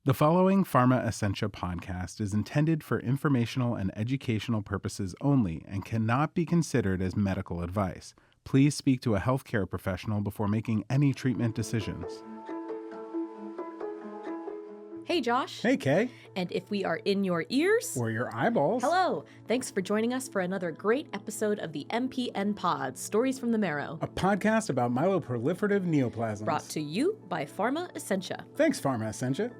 The following Pharma Essentia podcast is intended for informational and educational purposes only and cannot be considered as medical advice. Please speak to a healthcare professional before making any treatment decisions. Hey, Josh. Hey, Kay. And if we are in your ears... Or your eyeballs. Hello. Thanks for joining us for another great episode of the MPN Pod, Stories from the Marrow. A podcast about myeloproliferative neoplasms. Brought to you by Pharma Essentia. Thanks, Pharma Essentia.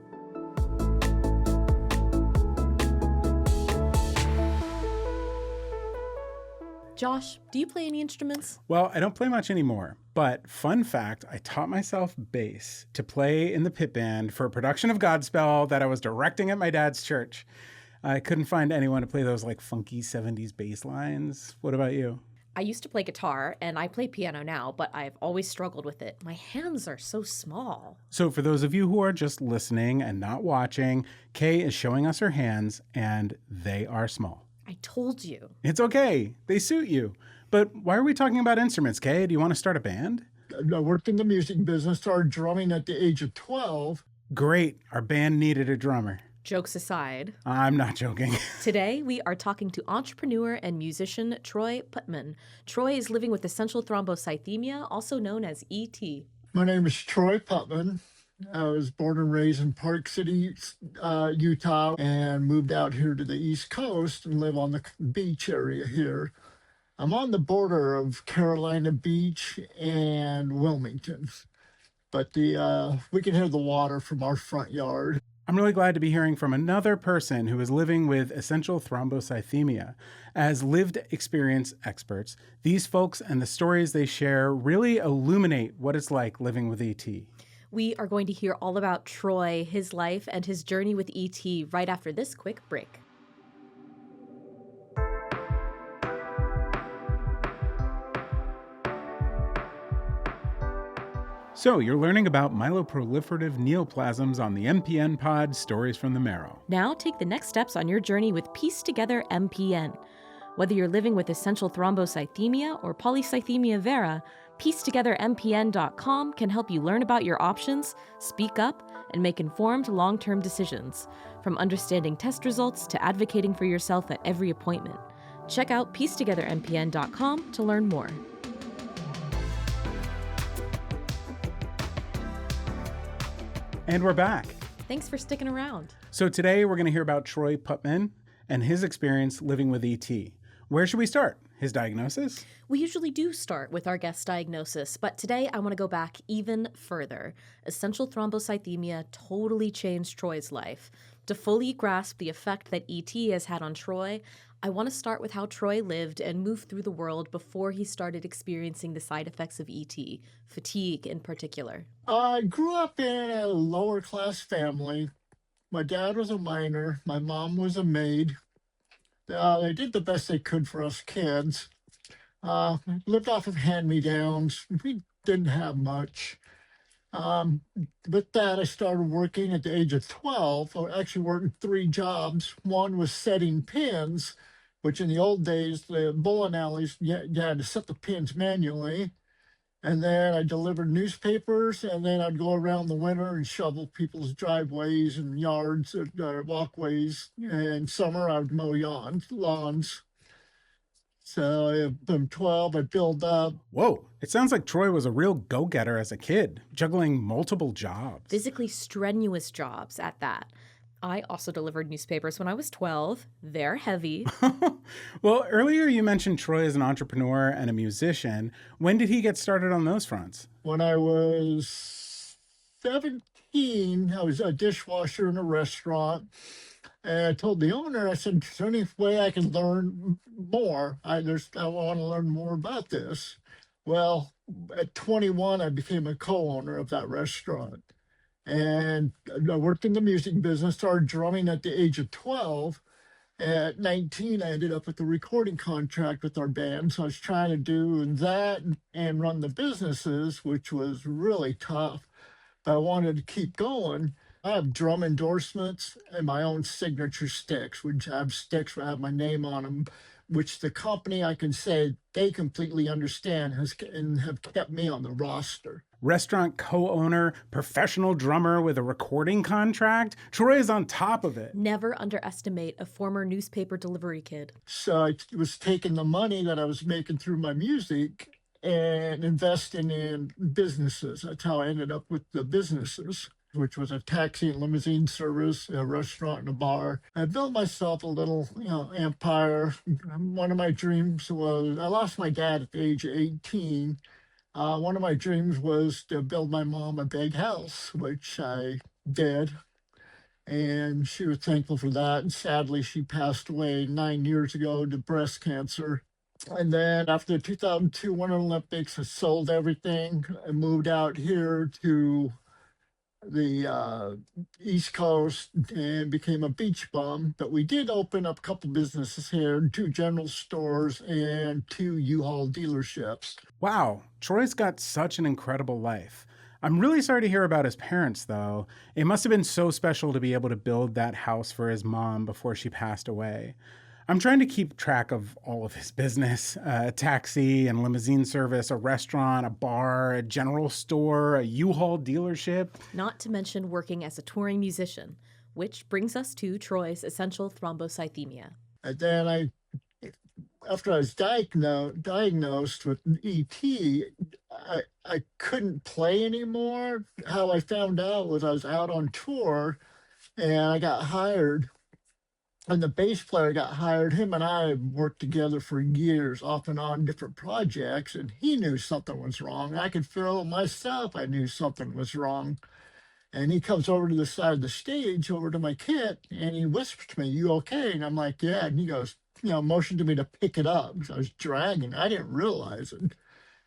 Josh, do you play any instruments? Well, I don't play much anymore, but fun fact, I taught myself bass to play in the pit band for a production of Godspell that I was directing at my dad's church. I couldn't find anyone to play those like funky 70s bass lines. What about you? I used to play guitar, and I play piano now, but I've always struggled with it. My hands are so small. So for those of you who are just listening and not watching, Kay is showing us her hands, and they are small. I told you. It's okay. They suit you. But why are we talking about instruments, Kay? Do you want to start a band? I worked in the music business, started drumming at the age of 12. Great. Our band needed a drummer. Jokes aside. I'm not joking. Today, we are talking to entrepreneur and musician Troy Putman. Troy is living with essential thrombocythemia, also known as ET. My name is Troy Putman. I was born and raised in Park City, Utah, and moved out here to the East Coast and live on the beach area here. I'm on the border of Carolina Beach and Wilmington, but we can hear the water from our front yard. I'm really glad to be hearing from another person who is living with essential thrombocythemia. As lived experience experts, these folks and the stories they share really illuminate what it's like living with ET. We are going to hear all about Troy, his life, and his journey with ET right after this quick break. So, you're learning about myeloproliferative neoplasms on the MPN Pod, Stories from the Marrow. Now take the next steps on your journey with Piece Together MPN. Whether you're living with essential thrombocythemia or polycythemia vera, piecetogethermpn.com can help you learn about your options, speak up, and make informed long-term decisions, from understanding test results to advocating for yourself at every appointment. Check out piecetogethermpn.com to learn more. And we're back. Thanks for sticking around. So today we're going to hear about Troy Putman and his experience living with ET. Where should we start? His diagnosis? We usually do start with our guest diagnosis, but today I want to go back even further. Essential thrombocythemia totally changed Troy's life. To fully grasp the effect that ET has had on Troy, I want to start with how Troy lived and moved through the world before he started experiencing the side effects of ET, fatigue in particular. I grew up in a lower class family. My dad was a miner. My mom was a maid. They did the best they could for us kids. Lived off of hand-me-downs. We didn't have much. With that, I started working at the age of 12. I actually worked 3 jobs. One was setting pins, which in the old days, the bowling alleys, you had to set the pins manually. And then I delivered newspapers, and then I'd go around the winter and shovel people's driveways and yards, walkways. And in summer, I would mow lawns. So from 12, I built up. Whoa, it sounds like Troy was a real go-getter as a kid, juggling multiple jobs. Physically strenuous jobs at that. I also delivered newspapers when I was 12. They're heavy. Well, earlier you mentioned Troy as an entrepreneur and a musician. When did he get started on those fronts? When I was 17, I was a dishwasher in a restaurant. And I told the owner, I said, is there any way I can learn more? I want to learn more about this. Well, at 21, I became a co-owner of that restaurant. And I worked in the music business, started drumming at the age of 12. At 19, I ended up with a recording contract with our band. So I was trying to do that and run the businesses, which was really tough. But I wanted to keep going. I have drum endorsements and my own signature sticks, which have sticks that have my name on them, which the company I can say they completely understand has and have kept me on the roster. Restaurant co owner, professional drummer with a recording contract. Troy is on top of it. Never underestimate a former newspaper delivery kid. So I was taking the money that I was making through my music and investing in businesses. That's how I ended up with the businesses, which was a taxi and limousine service, a restaurant, and a bar. I built myself a little, empire. One of my dreams was I lost my dad at the age of 18. One of my dreams was to build my mom a big house, which I did. And she was thankful for that. And sadly, she passed away 9 years ago to breast cancer. And then after the 2002 Winter Olympics, I sold everything and moved out here to the East Coast and became a beach bum. But we did open up a couple businesses here, 2 general stores and 2 U-Haul dealerships. Wow, Troy's got such an incredible life. I'm really sorry to hear about his parents, though. It must have been so special to be able to build that house for his mom before she passed away. I'm trying to keep track of all of his business, a taxi and limousine service, a restaurant, a bar, a general store, a U-Haul dealership. Not to mention working as a touring musician, which brings us to Troy's essential thrombocythemia. And then after I was diagnosed with ET, I couldn't play anymore. How I found out was I was out on tour and I got hired. And the bass player got hired. Him and I worked together for years, off and on different projects, and he knew something was wrong. I could feel it myself. I knew something was wrong. And he comes over to the side of the stage, over to my kit, and he whispers to me, "You okay?" And I'm like, "Yeah." And he goes, motioned to me to pick it up. So I was dragging. I didn't realize it.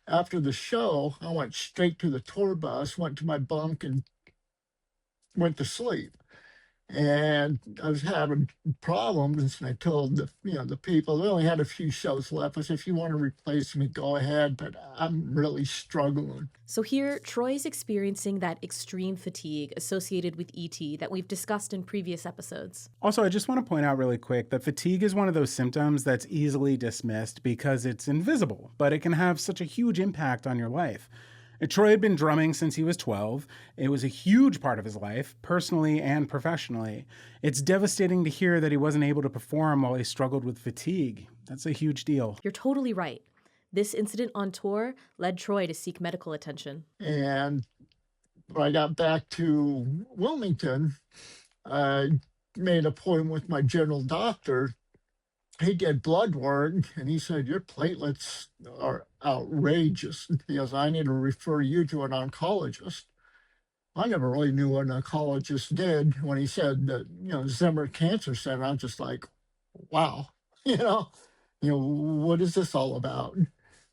After the show, I went straight to the tour bus, went to my bunk, and went to sleep. And I was having problems, and I told the people, they only had a few shows left. I said, "If you want to replace me, go ahead, but I'm really struggling." So here, Troy's experiencing that extreme fatigue associated with ET that we've discussed in previous episodes. Also, I just want to point out really quick that fatigue is one of those symptoms that's easily dismissed because it's invisible, but it can have such a huge impact on your life. Troy had been drumming since he was 12. It was a huge part of his life, personally and professionally. It's devastating to hear that he wasn't able to perform while he struggled with fatigue. That's a huge deal. You're totally right. This incident on tour led Troy to seek medical attention. And when I got back to Wilmington, I made an appointment with my general doctor. He did blood work, and he said, "Your platelets are outrageous." He goes, "I need to refer you to an oncologist." I never really knew what an oncologist did. When he said that, Zimmer Cancer Center, I'm just like, wow, what is this all about?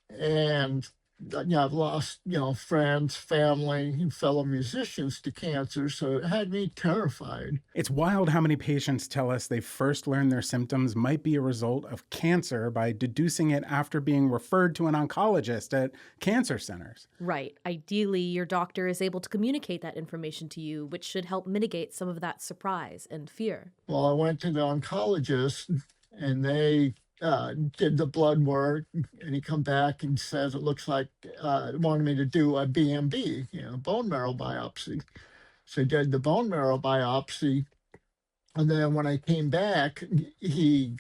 And I've lost, friends, family, and fellow musicians to cancer, so it had me terrified. It's wild how many patients tell us they first learned their symptoms might be a result of cancer by deducing it after being referred to an oncologist at cancer centers. Right. Ideally, your doctor is able to communicate that information to you, which should help mitigate some of that surprise and fear. Well, I went to the oncologist, and they did the blood work, and he come back and says it looks like wanted me to do a BMB, bone marrow biopsy. So he did the bone marrow biopsy, and then when I came back, he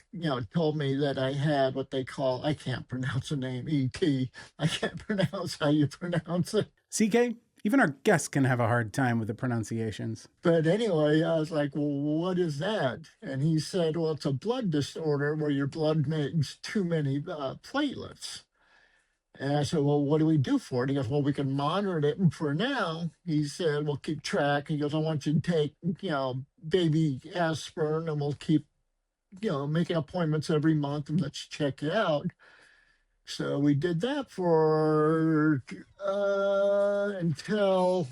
told me that I had what they call, I can't pronounce the name, ET. I can't pronounce how you pronounce it. CK? Even our guests can have a hard time with the pronunciations. But anyway, I was like, "Well, what is that?" And he said, "Well, it's a blood disorder where your blood makes too many platelets." And I said, "Well, what do we do for it?" He goes, "Well, we can monitor it. And for now," he said, "we'll keep track." He goes, "I want you to take, baby aspirin, and we'll keep, making appointments every month and let's check it out." So we did that for until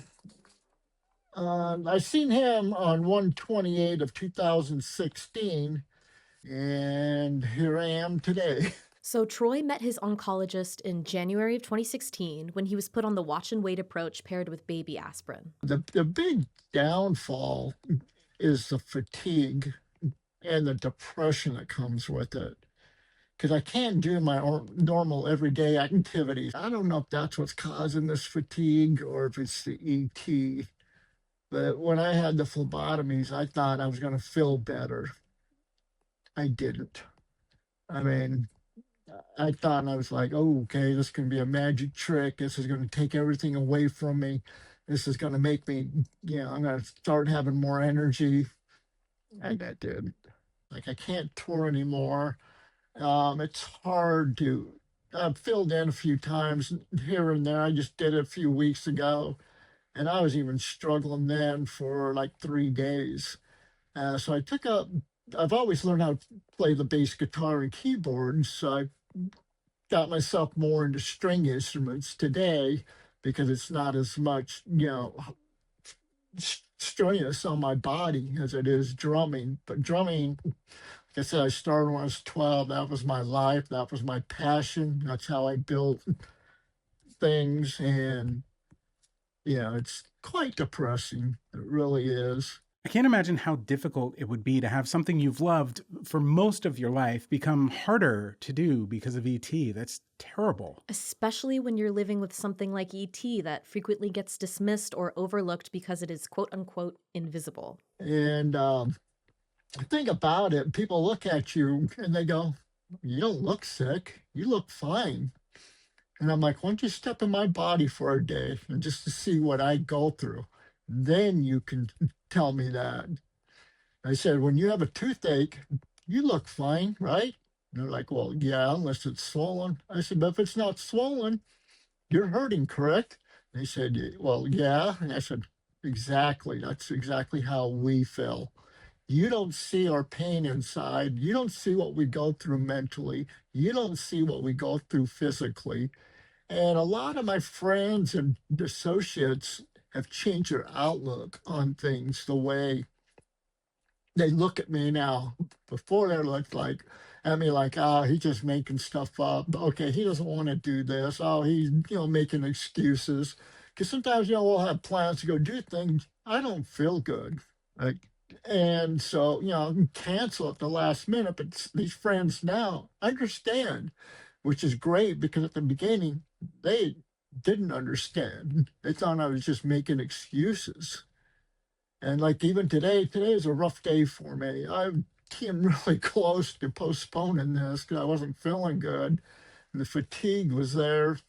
I seen him on 1/28 of 2016, and here I am today. So, Troy met his oncologist in January of 2016 when he was put on the watch and wait approach paired with baby aspirin. The big downfall is the fatigue and the depression that comes with it. Because I can't do my normal everyday activities. I don't know if that's what's causing this fatigue or if it's the ET. But when I had the phlebotomies, I thought I was going to feel better. I didn't. I mean, I thought I was like, oh, okay, this can be a magic trick. This is going to take everything away from me. This is going to make me, I'm going to start having more energy. And that did. Like, I can't tour anymore. It's hard to. I've filled in a few times here and there. I just did it a few weeks ago, and I was even struggling then for like 3 days. So I took up. I've always learned how to play the bass guitar and keyboard, so I got myself more into string instruments today because it's not as much, strenuous on my body as it is drumming. But drumming, like I said, I started when I was 12. That was my life. That was my passion. That's how I built things. And it's quite depressing. It really is. I can't imagine how difficult it would be to have something you've loved for most of your life become harder to do because of ET. That's terrible. Especially when you're living with something like ET that frequently gets dismissed or overlooked because it is quote unquote invisible. And think about it. People look at you and they go, you don't look sick. You look fine. And I'm like, why don't you step in my body for a day and just to see what I go through? Then you can tell me that. I said, when you have a toothache, you look fine, right? And they're like, well, yeah, unless it's swollen. I said, but if it's not swollen, you're hurting, correct? They said, well, yeah. And I said, exactly. That's exactly how we feel. You don't see our pain inside. You don't see what we go through mentally. You don't see what we go through physically. And a lot of my friends and associates have changed their outlook on things, the way they look at me now. Before they looked like at me like, oh, he's just making stuff up. Okay, he doesn't want to do this. Oh, he's making excuses. Because sometimes we'll have plans to go do things. I don't feel good. Like, and so cancel at the last minute. But these friends now understand, which is great because at the beginning they didn't understand. They thought I was just making excuses. And like even today is a rough day for me. I came really close to postponing this because I wasn't feeling good. And the fatigue was there.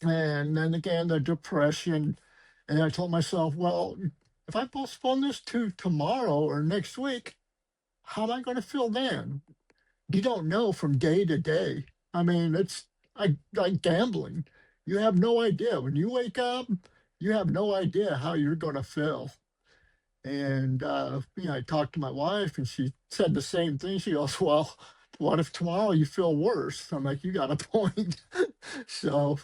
And then again, the depression. And I told myself, well, if I postpone this to tomorrow or next week, how am I going to feel then? You don't know from day to day. I mean, it's like gambling. You have no idea. When you wake up, you have no idea how you're going to feel. And, I talked to my wife and she said the same thing. She goes, well, what if tomorrow you feel worse? I'm like, you got a point. So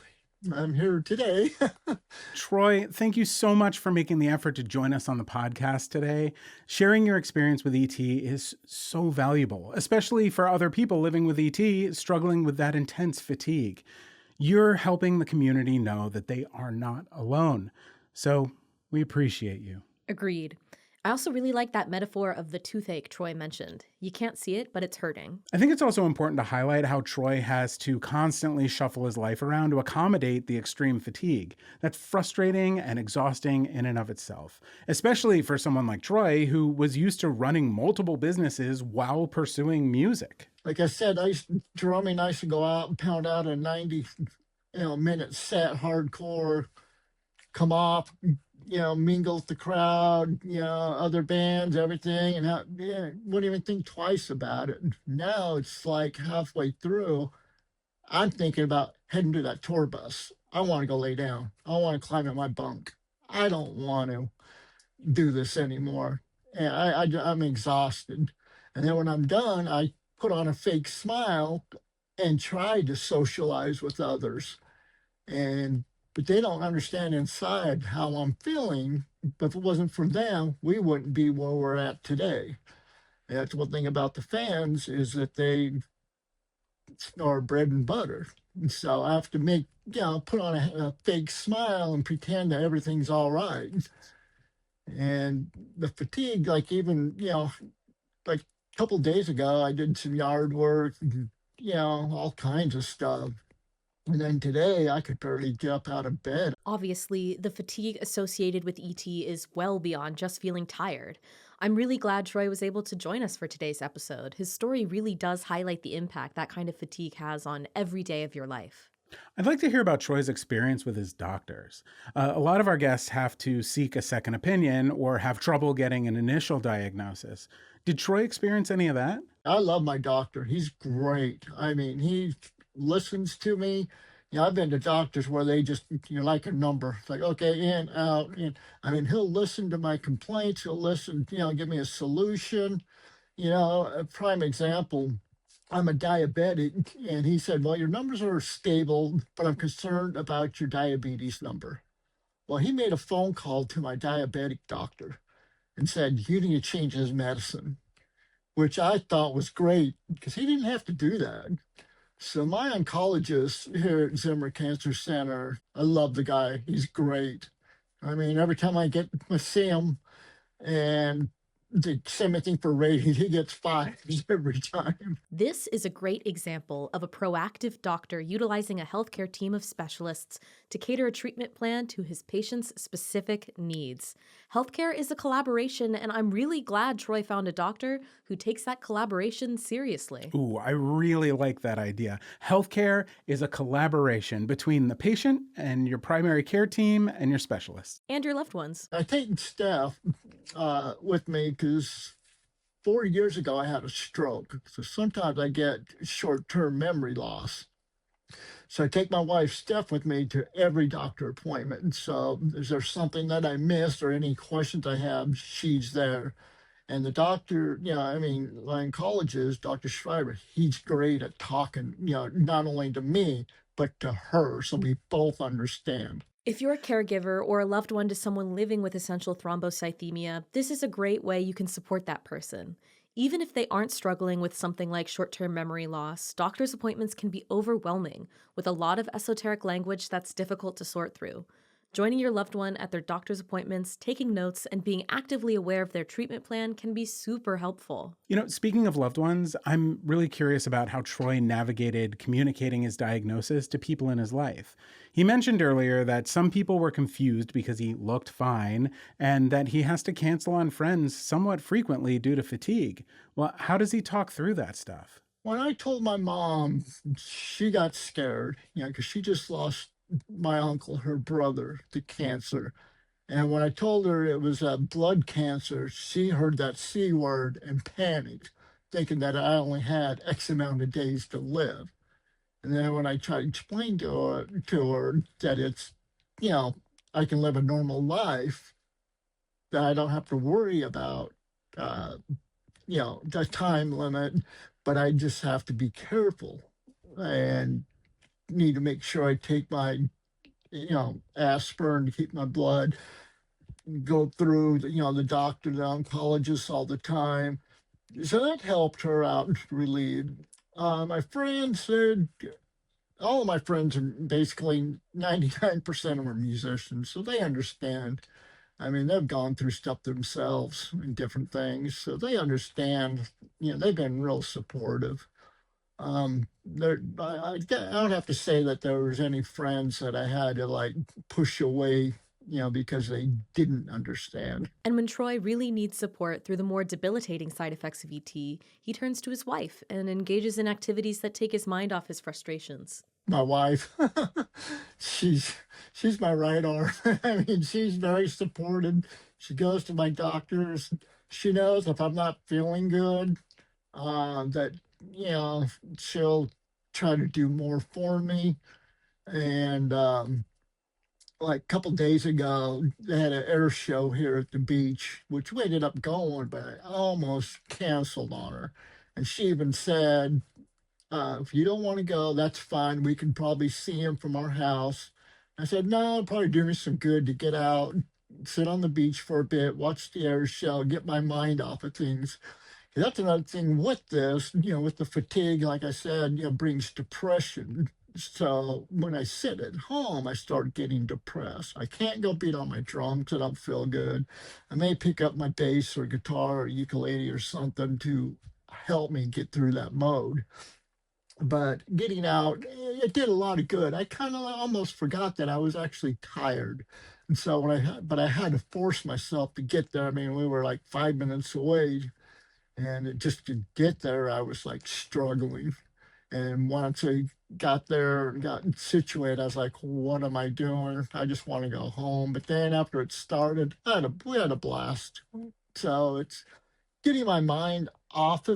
I'm here today. Troy, thank you so much for making the effort to join us on the podcast today. Sharing your experience with ET is so valuable, especially for other people living with ET, struggling with that intense fatigue. You're helping the community know that they are not alone. So we appreciate you. Agreed. I also really like that metaphor of the toothache Troy mentioned. You can't see it, but it's hurting. I think it's also important to highlight how Troy has to constantly shuffle his life around to accommodate the extreme fatigue. That's frustrating and exhausting in and of itself, especially for someone like Troy, who was used to running multiple businesses while pursuing music. Like I said, drumming, I used to go out and pound out a 90-minute set, hardcore, come off, mingle with the crowd, other bands, everything, and wouldn't even think twice about it. Now it's like halfway through, I'm thinking about heading to that tour bus. I want to go lay down. I want to climb in my bunk. I don't want to do this anymore. And I'm exhausted. And then when I'm done, I put on a fake smile and try to socialize with others. But they don't understand inside how I'm feeling. But if it wasn't for them, we wouldn't be where we're at today. And that's one thing about the fans is that they or bread and butter. And so I have to put on a fake smile and pretend that everything's all right. And the fatigue, like even, like a couple days ago, I did some yard work, all kinds of stuff. And then today, I could barely get up out of bed. Obviously, the fatigue associated with ET is well beyond just feeling tired. I'm really glad Troy was able to join us for today's episode. His story really does highlight the impact that kind of fatigue has on every day of your life. I'd like to hear about Troy's experience with his doctors. A lot of our guests have to seek a second opinion or have trouble getting an initial diagnosis. Did Troy experience any of that? I love my doctor. He's great. I mean, he listens to me. I've been to doctors where they just, like a number. It's like, okay, in, out, in. I mean, he'll listen to my complaints. He'll listen, give me a solution. A prime example, I'm a diabetic. And he said, well, your numbers are stable, but I'm concerned about your diabetes number. Well, he made a phone call to my diabetic doctor and said, you need to change his medicine, which I thought was great because he didn't have to do that. So my oncologist here at Zimmer Cancer Center, I love the guy. He's great. I mean, every time I get to see him and the same thing for rating, he gets 5 every time. This is a great example of a proactive doctor utilizing a healthcare team of specialists to cater a treatment plan to his patient's specific needs. Healthcare is a collaboration, and I'm really glad Troy found a doctor who takes that collaboration seriously. Ooh, I really like that idea. Healthcare is a collaboration between the patient and your primary care team and your specialists. And your loved ones. I take staff with me because 4 years ago I had a stroke. So sometimes I get short-term memory loss. So I take my wife Steph with me to every doctor appointment. And so is there something that I missed or any questions I have, she's there. And the doctor, my oncologist, Dr. Schreiber, he's great at talking, not only to me, but to her. So we both understand. If you're a caregiver or a loved one to someone living with essential thrombocythemia, this is a great way you can support that person. Even if they aren't struggling with something like short-term memory loss, doctor's appointments can be overwhelming with a lot of esoteric language that's difficult to sort through. Joining your loved one at their doctor's appointments, taking notes, and being actively aware of their treatment plan can be super helpful. Speaking of loved ones, I'm really curious about how Troy navigated communicating his diagnosis to people in his life. He mentioned earlier that some people were confused because he looked fine and that he has to cancel on friends somewhat frequently due to fatigue. Well, how does he talk through that stuff? When I told my mom, she got scared, because she just lost my uncle, her brother, to cancer. And when I told her it was blood cancer, she heard that C word and panicked, thinking that I only had X amount of days to live. And then when I tried to explain to her that it's, I can live a normal life, that I don't have to worry about, the time limit, but I just have to be careful and need to make sure I take my, aspirin to keep my blood, go through, the doctor, the oncologist all the time. So that helped her out relieved. My friends said, all of my friends are basically 99% of them are musicians, so they understand. I mean, they've gone through stuff themselves and different things, so they understand. They've been real supportive. I don't have to say that there was any friends that I had to push away, because they didn't understand. And when Troy really needs support through the more debilitating side effects of ET, he turns to his wife and engages in activities that take his mind off his frustrations. My wife, she's my right arm. I mean, she's very supportive. She goes to my doctors. She knows if I'm not feeling good, that she'll try to do more for me. And a couple days ago, they had an air show here at the beach, which we ended up going, but I almost canceled on her. And she even said, if you don't want to go, that's fine. We can probably see him from our house. I said, no, it'll probably do me some good to get out, sit on the beach for a bit, watch the air show, get my mind off of things. That's another thing with this, with the fatigue, like I said, brings depression. So when I sit at home, I start getting depressed. I can't go beat on my drums. I don't feel good. I may pick up my bass or guitar or ukulele or something to help me get through that mode. But getting out, it did a lot of good. I kind of almost forgot that I was actually tired. And so but I had to force myself to get there. I mean, we were like 5 minutes away, and just to get there, I was like struggling. And once I got there and got situated, I was like, what am I doing? I just want to go home. But then after it started, we had a blast. So it's getting my mind off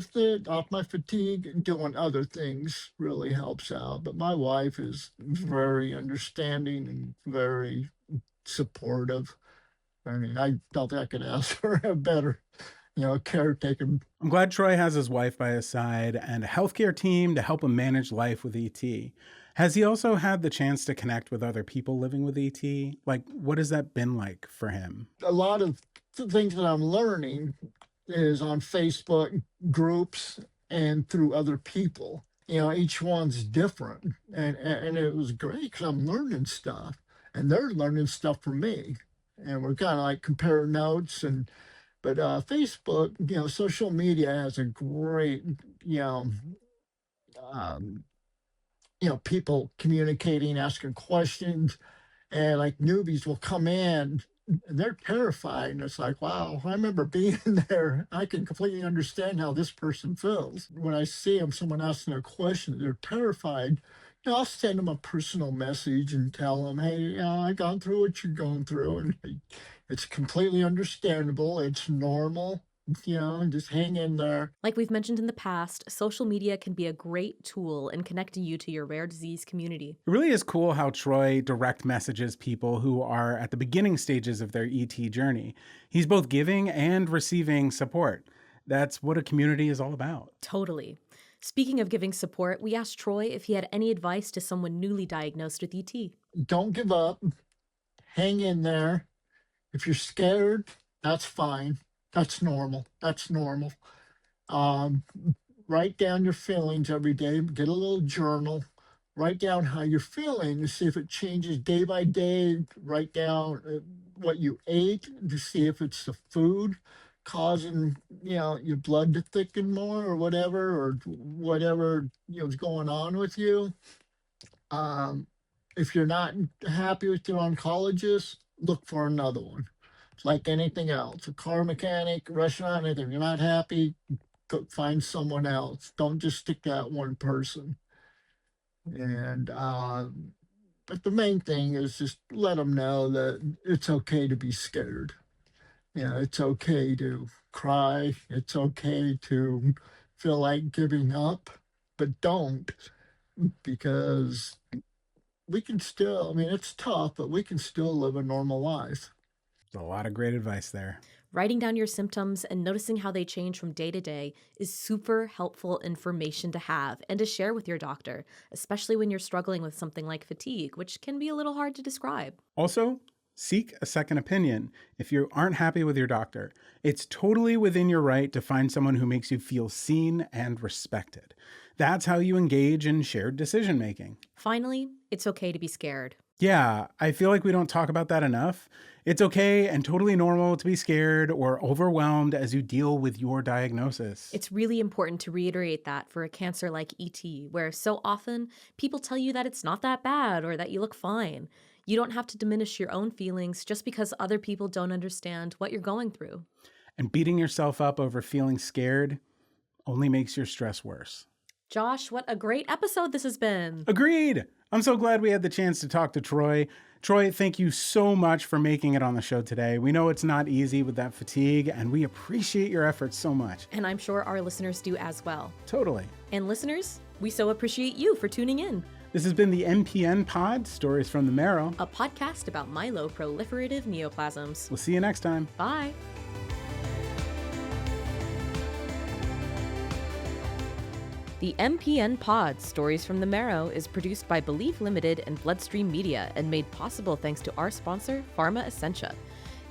my fatigue and doing other things really helps out. But my wife is very understanding and very supportive. I mean, I don't think I could ask for a better, caretaker. I'm glad Troy has his wife by his side and a healthcare team to help him manage life with ET. Has he also had the chance to connect with other people living with ET? Like, what has that been like for him? A lot of the things that I'm learning is on Facebook groups and through other people. Each one's different. And it was great because I'm learning stuff and they're learning stuff from me. And we're kind of like comparing notes. But Facebook, social media has a great, um, people communicating, asking questions, and like newbies will come in and they're terrified. And it's like, wow, I remember being there. I can completely understand how this person feels. When I see them, someone asking a question, they're terrified. I'll send them a personal message and tell them, hey, I've gone through what you're going through. And it's completely understandable. It's normal. Just hang in there. Like we've mentioned in the past, social media can be a great tool in connecting you to your rare disease community. It really is cool how Troy direct messages people who are at the beginning stages of their ET journey. He's both giving and receiving support. That's what a community is all about. Totally. Speaking of giving support, we asked Troy if he had any advice to someone newly diagnosed with ET. Don't give up. Hang in there. If you're scared, that's fine. That's normal. Write down your feelings every day. Get a little journal. Write down how you're feeling to see if it changes day by day. Write down what you ate to see if it's the food causing, your blood to thicken more or whatever is going on with you. If you're not happy with your oncologist, look for another one. Like anything else, a car mechanic, restaurant, anything. If you're not happy, go find someone else. Don't just stick to that one person. And but the main thing is just let them know that it's okay to be scared. It's okay to cry. It's okay to feel like giving up, but don't, because we can still. I mean, it's tough, but we can still live a normal life. A lot of great advice there. Writing down your symptoms and noticing how they change from day to day is super helpful information to have and to share with your doctor, especially when you're struggling with something like fatigue, which can be a little hard to describe. Also, seek a second opinion if you aren't happy with your doctor. It's totally within your right to find someone who makes you feel seen and respected. That's how you engage in shared decision making. Finally, it's okay to be scared. Yeah, I feel like we don't talk about that enough. It's okay and totally normal to be scared or overwhelmed as you deal with your diagnosis. It's really important to reiterate that for a cancer like ET, where so often people tell you that it's not that bad or that you look fine. You don't have to diminish your own feelings just because other people don't understand what you're going through. And beating yourself up over feeling scared only makes your stress worse. Josh, what a great episode this has been. Agreed. I'm so glad we had the chance to talk to Troy. Troy, thank you so much for making it on the show today. We know it's not easy with that fatigue, and we appreciate your efforts so much. And I'm sure our listeners do as well. Totally. And listeners, we so appreciate you for tuning in. This has been the MPN Pod, Stories from the Marrow, a podcast about myeloproliferative neoplasms. We'll see you next time. Bye. The MPN Pod, Stories from the Marrow, is produced by Believe Limited and Bloodstream Media and made possible thanks to our sponsor, Pharma Essentia.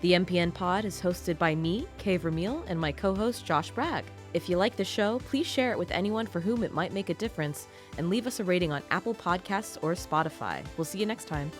The MPN Pod is hosted by me, Kay Vermeil, and my co-host, Josh Bragg. If you like the show, please share it with anyone for whom it might make a difference and leave us a rating on Apple Podcasts or Spotify. We'll see you next time.